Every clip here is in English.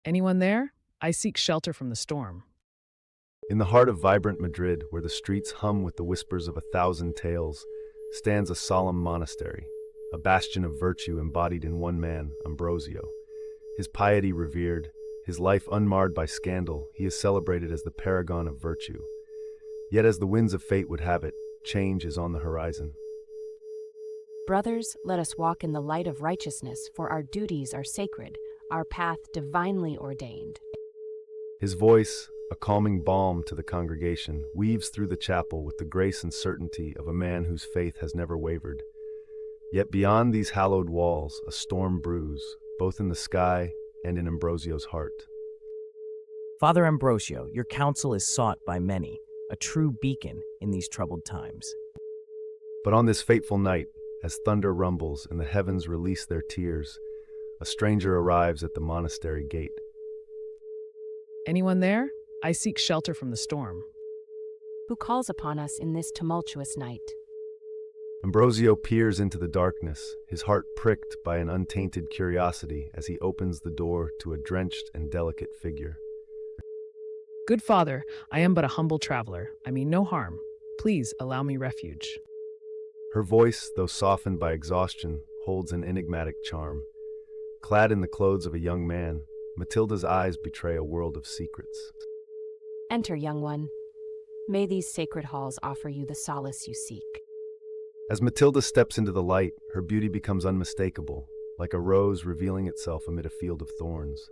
Anyone there? I seek shelter from the storm. In the heart of vibrant Madrid, where the streets hum with the whispers of 1,000 tales, stands a solemn monastery, a bastion of virtue embodied in one man, Ambrosio. His piety revered, his life unmarred by scandal, he is celebrated as the paragon of virtue. Yet as the winds of fate would have it, change is on the horizon. Brothers, let us walk in the light of righteousness, for our duties are sacred, our path divinely ordained. His voice, a calming balm to the congregation, weaves through the chapel with the grace and certainty of a man whose faith has never wavered. Yet beyond these hallowed walls, a storm brews, both in the sky and in Ambrosio's heart. Father Ambrosio, your counsel is sought by many, a true beacon in these troubled times. But on this fateful night, as thunder rumbles and the heavens release their tears, a stranger arrives at the monastery gate. Anyone there? I seek shelter from the storm. Who calls upon us in this tumultuous night? Ambrosio peers into the darkness, his heart pricked by an untainted curiosity as he opens the door to a drenched and delicate figure. Good father, I am but a humble traveler. I mean no harm. Please allow me refuge. Her voice, though softened by exhaustion, holds an enigmatic charm. Clad in the clothes of a young man, Matilda's eyes betray a world of secrets. Enter, young one. May these sacred halls offer you the solace you seek. As Matilda steps into the light, her beauty becomes unmistakable, like a rose revealing itself amid a field of thorns.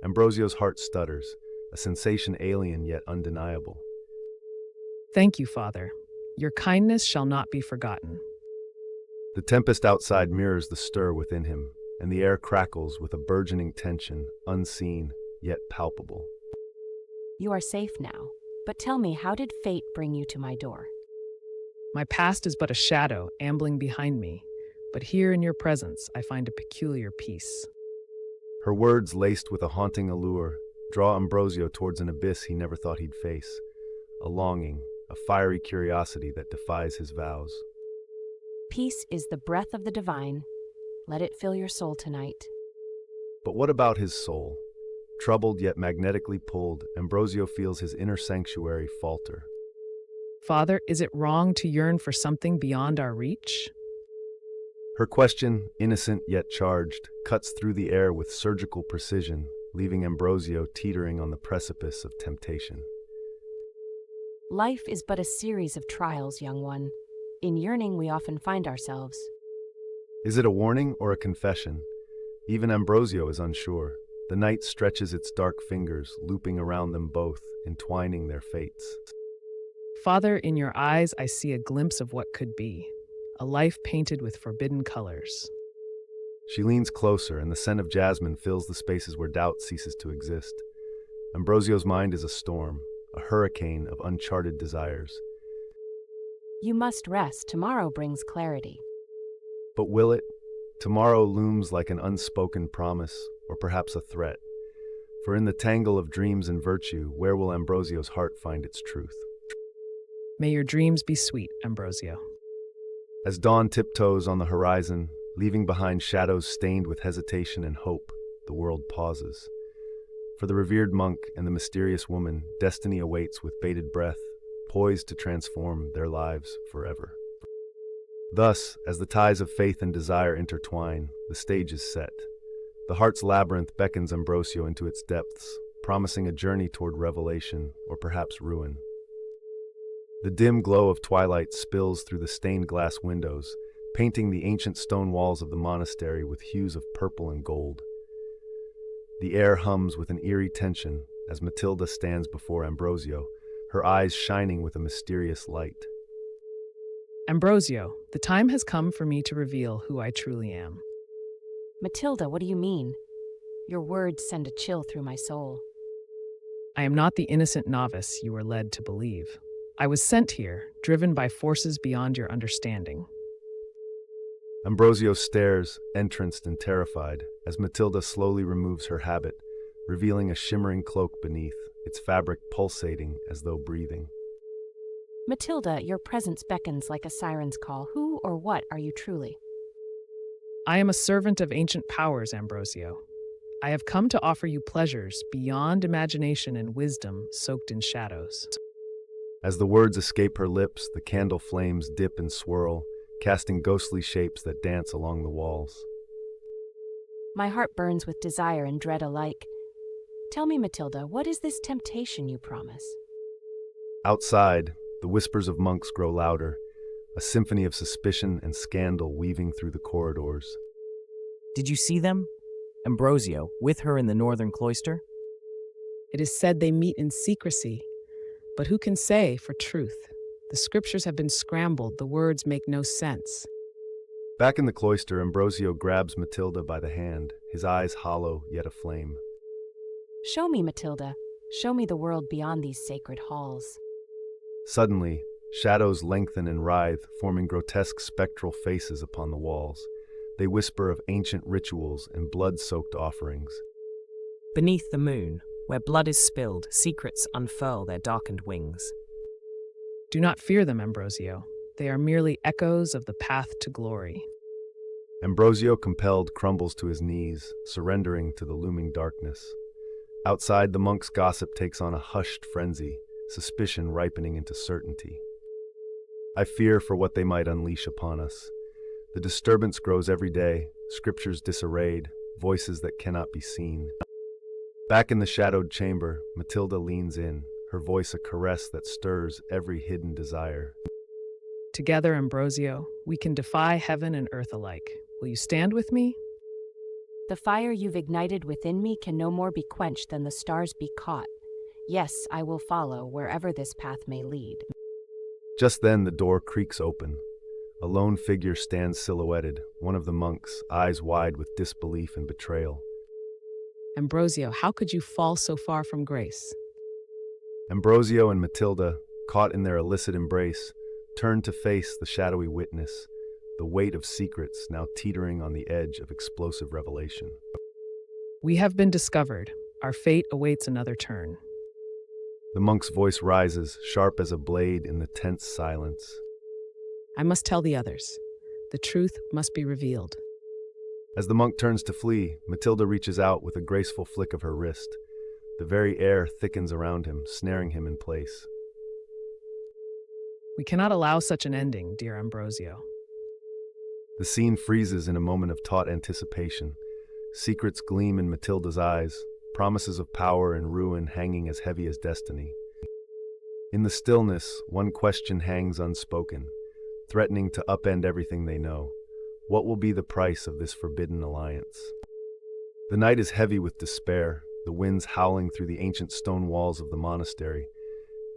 Ambrosio's heart stutters, a sensation alien yet undeniable. Thank you, father. Your kindness shall not be forgotten. The tempest outside mirrors the stir within him, and the air crackles with a burgeoning tension, unseen yet palpable. You are safe now, but tell me, how did fate bring you to my door? My past is but a shadow ambling behind me, but here in your presence I find a peculiar peace. Her words, laced with a haunting allure, draw Ambrosio towards an abyss he never thought he'd face, a longing, a fiery curiosity that defies his vows. Peace is the breath of the divine. Let it fill your soul tonight. But what about his soul? Troubled yet magnetically pulled, Ambrosio feels his inner sanctuary falter. Father, is it wrong to yearn for something beyond our reach? Her question, innocent yet charged, cuts through the air with surgical precision, leaving Ambrosio teetering on the precipice of temptation. Life is but a series of trials, young one. In yearning, we often find ourselves. Is it a warning or a confession? Even Ambrosio is unsure. The night stretches its dark fingers, looping around them both, entwining their fates. Father, in your eyes I see a glimpse of what could be, a life painted with forbidden colors. She leans closer, and the scent of jasmine fills the spaces where doubt ceases to exist. Ambrosio's mind is a storm, a hurricane of uncharted desires. You must rest. Tomorrow brings clarity. But will it? Tomorrow looms like an unspoken promise, or perhaps a threat. For in the tangle of dreams and virtue, where will Ambrosio's heart find its truth? May your dreams be sweet, Ambrosio. As dawn tiptoes on the horizon, leaving behind shadows stained with hesitation and hope, the world pauses. For the revered monk and the mysterious woman, destiny awaits with bated breath, poised to transform their lives forever. Thus, as the ties of faith and desire intertwine, the stage is set. The heart's labyrinth beckons Ambrosio into its depths, promising a journey toward revelation or perhaps ruin. The dim glow of twilight spills through the stained glass windows, painting the ancient stone walls of the monastery with hues of purple and gold. The air hums with an eerie tension as Matilda stands before Ambrosio, her eyes shining with a mysterious light. Ambrosio, the time has come for me to reveal who I truly am. Matilda, what do you mean? Your words send a chill through my soul. I am not the innocent novice you were led to believe. I was sent here, driven by forces beyond your understanding. Ambrosio stares, entranced and terrified, as Matilda slowly removes her habit, revealing a shimmering cloak beneath, its fabric pulsating as though breathing. Matilda, your presence beckons like a siren's call. Who or what are you truly? I am a servant of ancient powers, Ambrosio. I have come to offer you pleasures beyond imagination and wisdom soaked in shadows. As the words escape her lips, the candle flames dip and swirl, casting ghostly shapes that dance along the walls. My heart burns with desire and dread alike. Tell me, Matilda, what is this temptation you promise? Outside, the whispers of monks grow louder, a symphony of suspicion and scandal weaving through the corridors. Did you see them? Ambrosio, with her in the northern cloister? It is said they meet in secrecy, but who can say for truth? The scriptures have been scrambled, the words make no sense. Back in the cloister, Ambrosio grabs Matilda by the hand, his eyes hollow yet aflame. Show me, Matilda. Show me the world beyond these sacred halls. Suddenly, shadows lengthen and writhe, forming grotesque spectral faces upon the walls. They whisper of ancient rituals and blood-soaked offerings. Beneath the moon, where blood is spilled, secrets unfurl their darkened wings. Do not fear them, Ambrosio. They are merely echoes of the path to glory. Ambrosio, compelled, crumbles to his knees, surrendering to the looming darkness. Outside, the monk's gossip takes on a hushed frenzy, suspicion ripening into certainty. I fear for what they might unleash upon us. The disturbance grows every day, scriptures disarrayed, voices that cannot be seen. Back in the shadowed chamber, Matilda leans in, her voice a caress that stirs every hidden desire. Together, Ambrosio, we can defy heaven and earth alike. Will you stand with me? The fire you've ignited within me can no more be quenched than the stars be caught. Yes, I will follow wherever this path may lead. Just then, the door creaks open. A lone figure stands silhouetted, one of the monks, eyes wide with disbelief and betrayal. Ambrosio, how could you fall so far from grace? Ambrosio and Matilda, caught in their illicit embrace, turn to face the shadowy witness, the weight of secrets now teetering on the edge of explosive revelation. We have been discovered. Our fate awaits another turn. The monk's voice rises, sharp as a blade in the tense silence. I must tell the others. The truth must be revealed. As the monk turns to flee, Matilda reaches out with a graceful flick of her wrist. The very air thickens around him, snaring him in place. We cannot allow such an ending, dear Ambrosio. The scene freezes in a moment of taut anticipation. Secrets gleam in Matilda's eyes, promises of power and ruin hanging as heavy as destiny. In the stillness, one question hangs unspoken, threatening to upend everything they know. What will be the price of this forbidden alliance? The night is heavy with despair, the winds howling through the ancient stone walls of the monastery.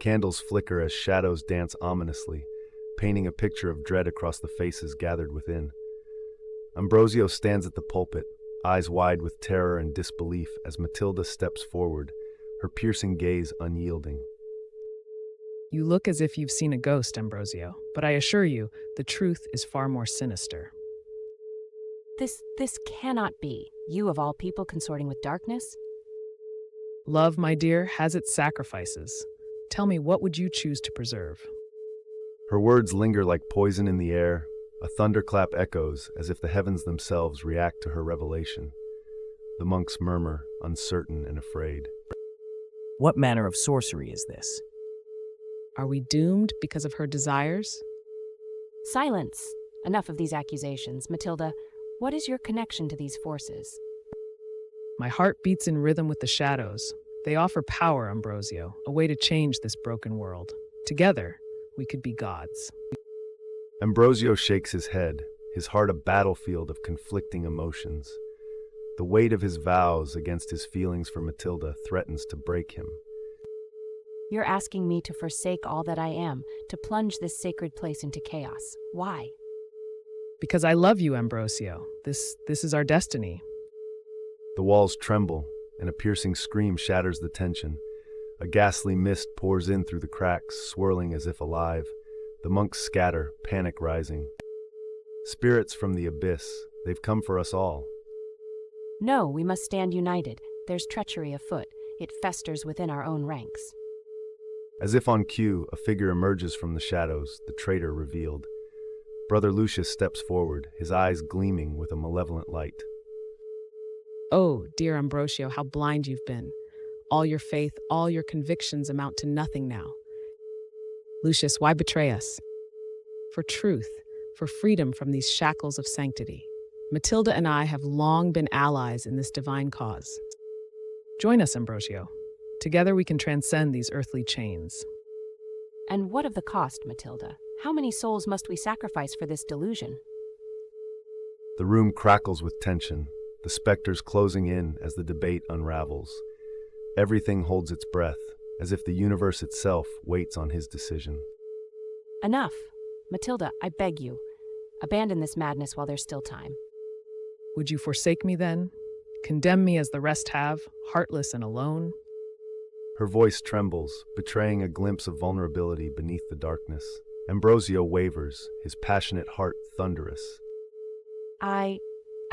Candles flicker as shadows dance ominously, painting a picture of dread across the faces gathered within. Ambrosio stands at the pulpit, eyes wide with terror and disbelief as Matilda steps forward, her piercing gaze unyielding. You look as if you've seen a ghost, Ambrosio, but I assure you, the truth is far more sinister. This cannot be. You of all people consorting with darkness? Love, my dear, has its sacrifices. Tell me, what would you choose to preserve? Her words linger like poison in the air. A thunderclap echoes as if the heavens themselves react to her revelation. The monks murmur, uncertain and afraid. What manner of sorcery is this? Are we doomed because of her desires? Silence! Enough of these accusations. Matilda, what is your connection to these forces? My heart beats in rhythm with the shadows. They offer power, Ambrosio, a way to change this broken world. Together, we could be gods. Ambrosio shakes his head, his heart a battlefield of conflicting emotions. The weight of his vows against his feelings for Matilda threatens to break him. You're asking me to forsake all that I am, to plunge this sacred place into chaos. Why? Because I love you, Ambrosio. This is our destiny. The walls tremble, and a piercing scream shatters the tension. A ghastly mist pours in through the cracks, swirling as if alive. The monks scatter, panic rising. Spirits from the abyss, they've come for us all. No, we must stand united. There's treachery afoot. It festers within our own ranks. As if on cue, a figure emerges from the shadows, the traitor revealed. Brother Lucius steps forward, his eyes gleaming with a malevolent light. Oh, dear Ambrosio, how blind you've been. All your faith, all your convictions amount to nothing now. Lucius, why betray us? For truth, for freedom from these shackles of sanctity. Matilda and I have long been allies in this divine cause. Join us, Ambrosio. Together we can transcend these earthly chains. And what of the cost, Matilda? How many souls must we sacrifice for this delusion? The room crackles with tension, the specters closing in as the debate unravels. Everything holds its breath, as if the universe itself waits on his decision. Enough. Matilda, I beg you, abandon this madness while there's still time. Would you forsake me then? Condemn me as the rest have, heartless and alone? Her voice trembles, betraying a glimpse of vulnerability beneath the darkness. Ambrosio wavers, his passionate heart thunderous. I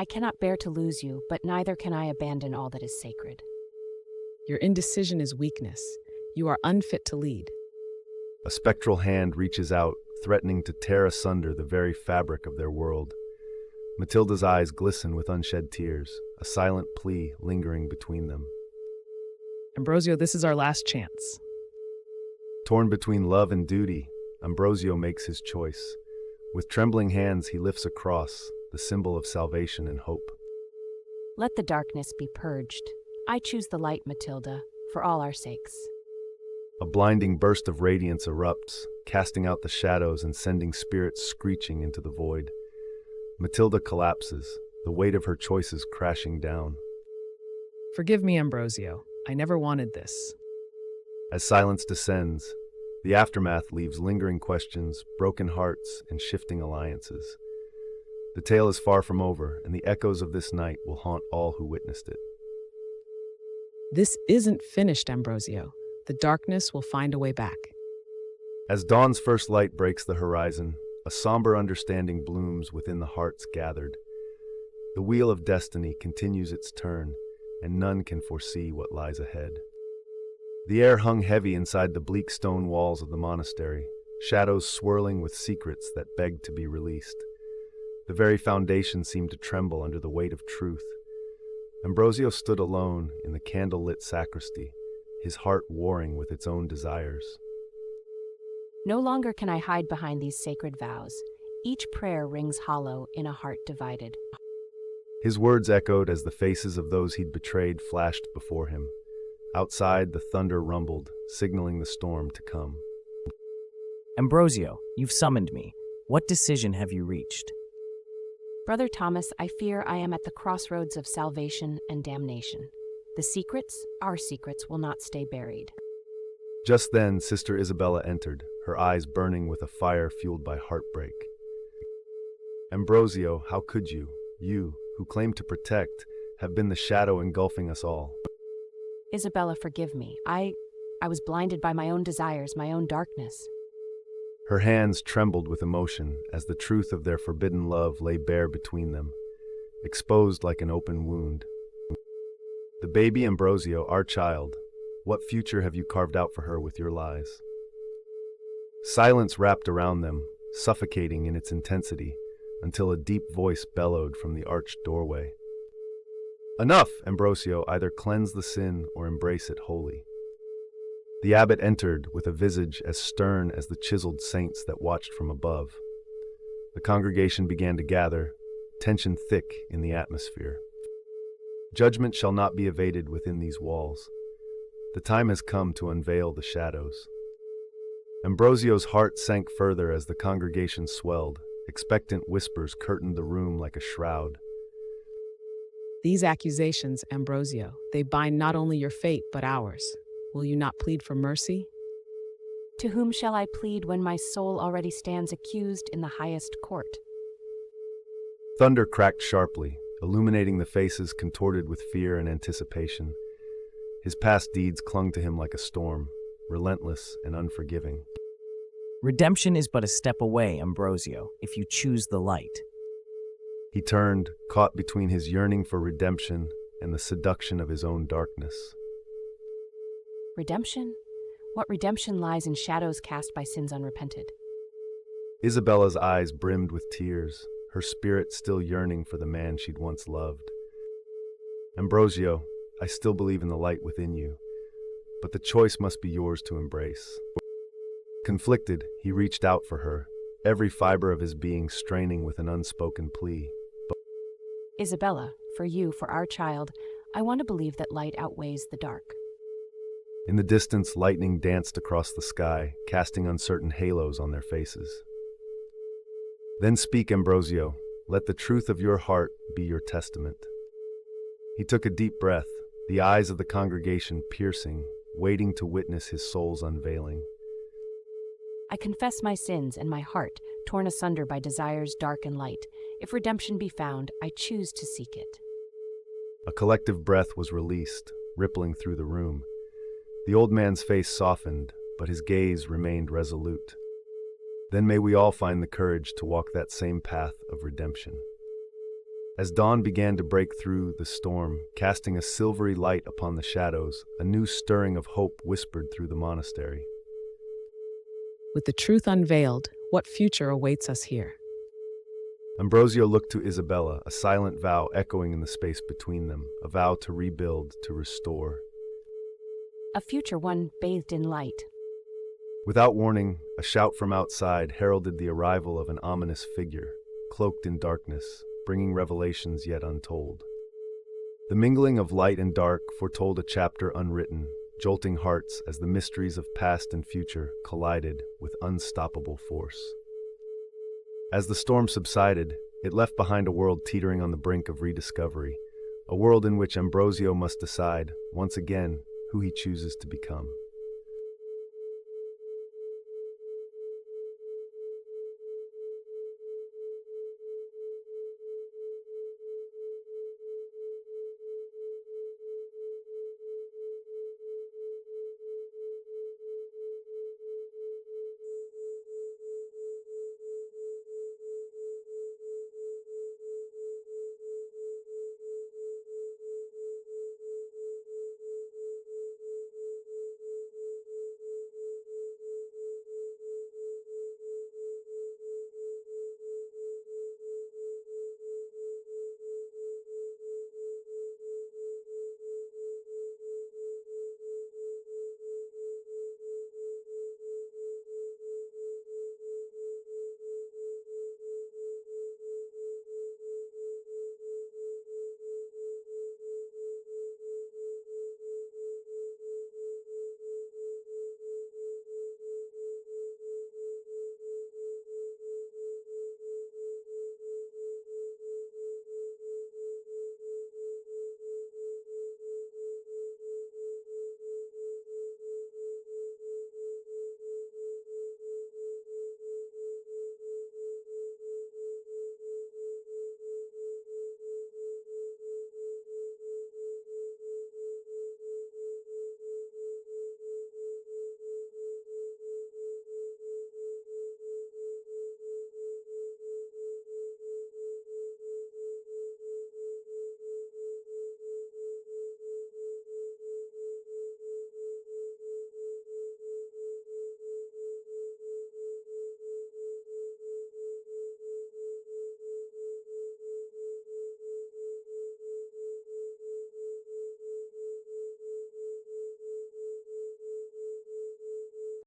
cannot bear to lose you, but neither can I abandon all that is sacred. Your indecision is weakness. You are unfit to lead. A spectral hand reaches out, threatening to tear asunder the very fabric of their world. Matilda's eyes glisten with unshed tears, a silent plea lingering between them. Ambrosio, this is our last chance. Torn between love and duty, Ambrosio makes his choice. With trembling hands, he lifts a cross, the symbol of salvation and hope. Let the darkness be purged. I choose the light, Matilda, for all our sakes. A blinding burst of radiance erupts, casting out the shadows and sending spirits screeching into the void. Matilda collapses, the weight of her choices crashing down. Forgive me, Ambrosio. I never wanted this. As silence descends, the aftermath leaves lingering questions, broken hearts, and shifting alliances. The tale is far from over, and the echoes of this night will haunt all who witnessed it. This isn't finished, Ambrosio. The darkness will find a way back. As dawn's first light breaks the horizon, a somber understanding blooms within the hearts gathered. The wheel of destiny continues its turn, and none can foresee what lies ahead. The air hung heavy inside the bleak stone walls of the monastery, shadows swirling with secrets that begged to be released. The very foundation seemed to tremble under the weight of truth. Ambrosio stood alone in the candle-lit sacristy, his heart warring with its own desires. No longer can I hide behind these sacred vows. Each prayer rings hollow in a heart divided. His words echoed as the faces of those he'd betrayed flashed before him. Outside, the thunder rumbled, signaling the storm to come. Ambrosio, you've summoned me. What decision have you reached? Brother Thomas, I fear I am at the crossroads of salvation and damnation. The secrets, our secrets, will not stay buried. Just then, Sister Isabella entered, her eyes burning with a fire fueled by heartbreak. Ambrosio, how could you, who claim to protect, have been the shadow engulfing us all? Isabella, forgive me. I was blinded by my own desires, my own darkness. Her hands trembled with emotion as the truth of their forbidden love lay bare between them, exposed like an open wound. The baby Ambrosio, our child, what future have you carved out for her with your lies? Silence wrapped around them, suffocating in its intensity, until a deep voice bellowed from the arched doorway. Enough, Ambrosio, either cleanse the sin or embrace it wholly. The abbot entered with a visage as stern as the chiseled saints that watched from above. The congregation began to gather, tension thick in the atmosphere. Judgment shall not be evaded within these walls. The time has come to unveil the shadows. Ambrosio's heart sank further as the congregation swelled. Expectant whispers curtained the room like a shroud. These accusations, Ambrosio, they bind not only your fate, but ours. Will you not plead for mercy? To whom shall I plead when my soul already stands accused in the highest court? Thunder cracked sharply, illuminating the faces contorted with fear and anticipation. His past deeds clung to him like a storm, relentless and unforgiving. Redemption is but a step away, Ambrosio, if you choose the light. He turned, caught between his yearning for redemption and the seduction of his own darkness. Redemption? What redemption lies in shadows cast by sins unrepented? Isabella's eyes brimmed with tears, her spirit still yearning for the man she'd once loved. Ambrosio, I still believe in the light within you, but the choice must be yours to embrace. Conflicted, he reached out for her, every fiber of his being straining with an unspoken plea. Isabella, for you, for our child, I want to believe that light outweighs the dark. In the distance, lightning danced across the sky, casting uncertain halos on their faces. Then speak, Ambrosio. Let the truth of your heart be your testament. He took a deep breath, the eyes of the congregation piercing, waiting to witness his soul's unveiling. I confess my sins and my heart, torn asunder by desires dark and light. If redemption be found, I choose to seek it. A collective breath was released, rippling through the room. The old man's face softened, but his gaze remained resolute. Then may we all find the courage to walk that same path of redemption. As dawn began to break through the storm, casting a silvery light upon the shadows, a new stirring of hope whispered through the monastery. With the truth unveiled, what future awaits us here? Ambrosio looked to Isabella, a silent vow echoing in the space between them, a vow to rebuild, to restore. A future one bathed in light. Without warning, a shout from outside heralded the arrival of an ominous figure, cloaked in darkness, bringing revelations yet untold. The mingling of light and dark foretold a chapter unwritten, jolting hearts as the mysteries of past and future collided with unstoppable force. As the storm subsided, it left behind a world teetering on the brink of rediscovery, a world in which Ambrosio must decide, once again, who he chooses to become.